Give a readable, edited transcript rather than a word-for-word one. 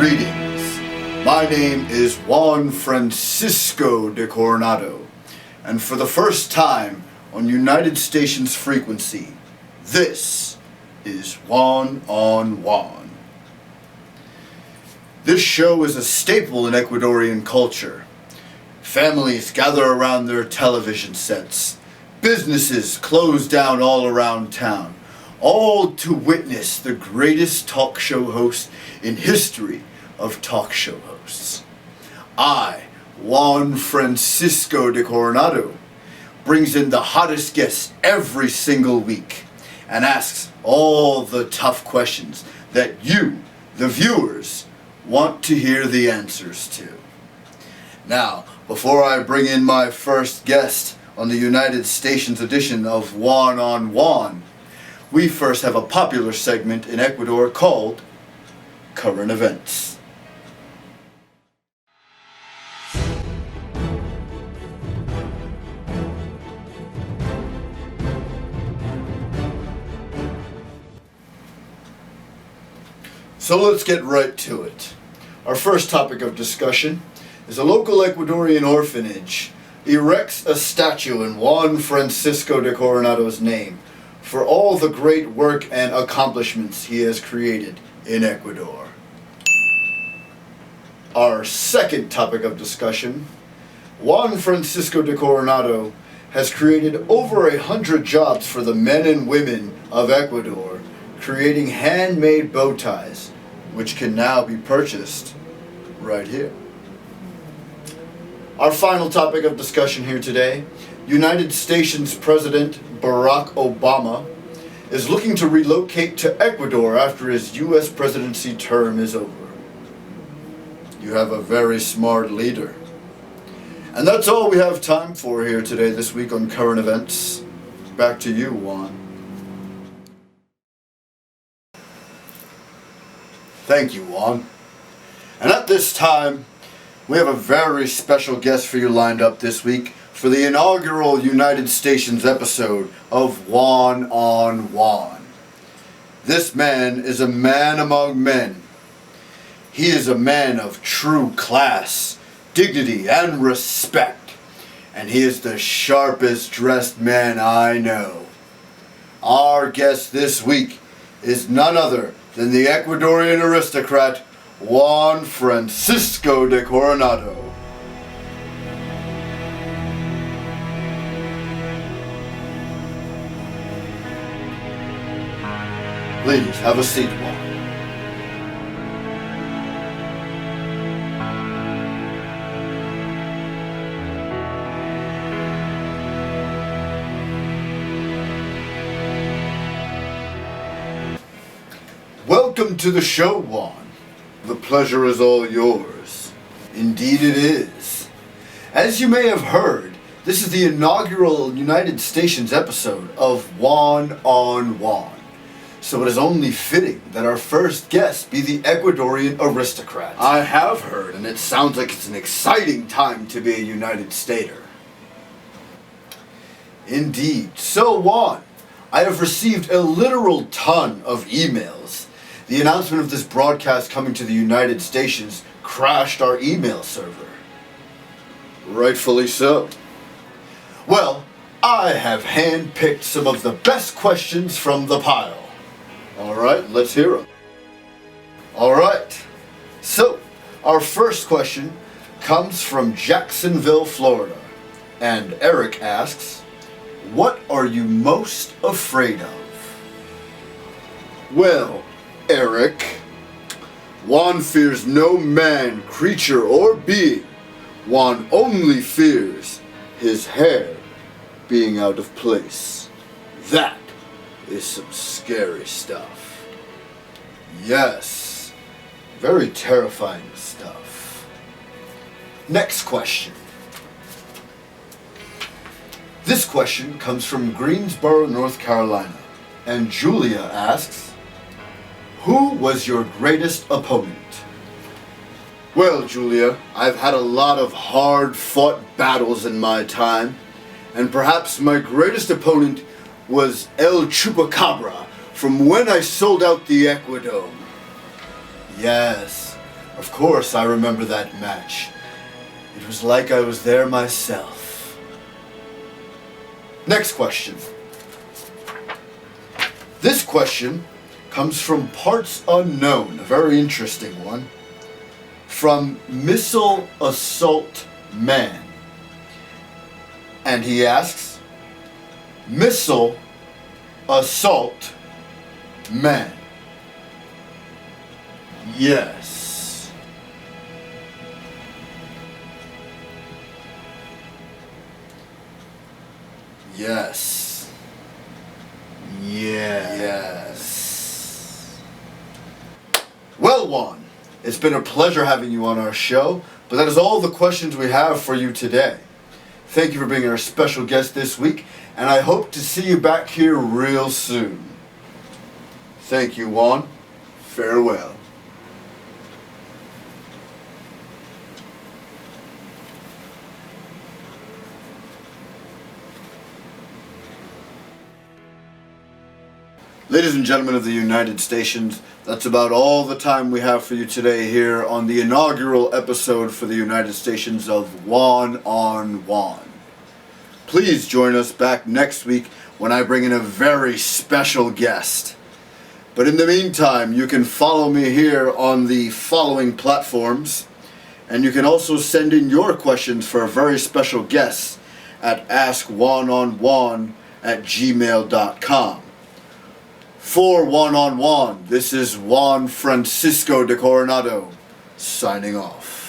Greetings. My name is Juan Francisco de Coronado, and for the first time on United Stations frequency, this is Juan on Juan. This show is a staple in Ecuadorian culture. Families gather around their television sets. Businesses close down all around town, all to witness the greatest talk show host in history of talk show hosts. I, Juan Francisco de Coronado, brings in the hottest guests every single week and asks all the tough questions that you, the viewers, want to hear the answers to. Now, before I bring in my first guest on the United Stations edition of Juan on Juan, we first have a popular segment in Ecuador called Current Events. So let's get right to it. Our first topic of discussion is a local Ecuadorian orphanage erects a statue in Juan Francisco de Coronado's name for all the great work and accomplishments he has created in Ecuador. Our second topic of discussion, Juan Francisco de Coronado has created over 100 jobs for the men and women of Ecuador, creating handmade bow ties, which can now be purchased right here. Our final topic of discussion here today, United Stations President Barack Obama is looking to relocate to Ecuador after his U.S. presidency term is over. You have a very smart leader. And that's all we have time for here today, this week on Current Events. Back to you, Juan. Thank you, Juan. And at this time, we have a very special guest for you lined up this week for the inaugural United Stations episode of Juan on Juan. This man is a man among men. He is a man of true class, dignity, and respect. And he is the sharpest dressed man I know. Our guest this week is none other than the Ecuadorian aristocrat, Juan Francisco de Coronado. Please, have a seat, Juan. Welcome to the show, Juan. The pleasure is all yours. Indeed it is. As you may have heard, this is the inaugural United Stations episode of Juan on Juan. So it is only fitting that our first guest be the Ecuadorian aristocrat. I have heard, and it sounds like it's an exciting time to be a United Stater. Indeed. So, Juan, I have received a literal ton of emails. The announcement of this broadcast coming to the United Stations crashed our email server. Rightfully so. Well, I have handpicked some of the best questions from the pile. Alright, let's hear them. Alright, so our first question comes from Jacksonville, Florida. And Eric asks, what are you most afraid of? Well, Eric, Juan fears no man, creature, or being. Juan only fears his hair being out of place. That is some scary stuff. Yes, very terrifying stuff. Next question. This question comes from Greensboro, North Carolina, and Julia asks, who was your greatest opponent? Well, Julia, I've had a lot of hard-fought battles in my time, and perhaps my greatest opponent was El Chupacabra from when I sold out the Ecuadome. Yes, Of course, I remember that match. It was like I was there myself. Next question. This question comes from Parts Unknown, a very interesting one. From Missile Assault Man. And he asks, Missile Assault Man. Yes. Yes. Yes. Well, Juan, it's been a pleasure having you on our show, but that is all the questions we have for you today. Thank you for being our special guest this week, and I hope to see you back here real soon. Thank you, Juan. Farewell. Ladies and gentlemen of the United Stations, that's about all the time we have for you today here on the inaugural episode for the United Stations of Juan on Juan. Please join us back next week when I bring in a very special guest. But in the meantime, you can follow me here on the following platforms, and you can also send in your questions for a very special guest at askjuanonjuan@gmail.com. For Juan on Juan, this is Juan Francisco de Coronado, signing off.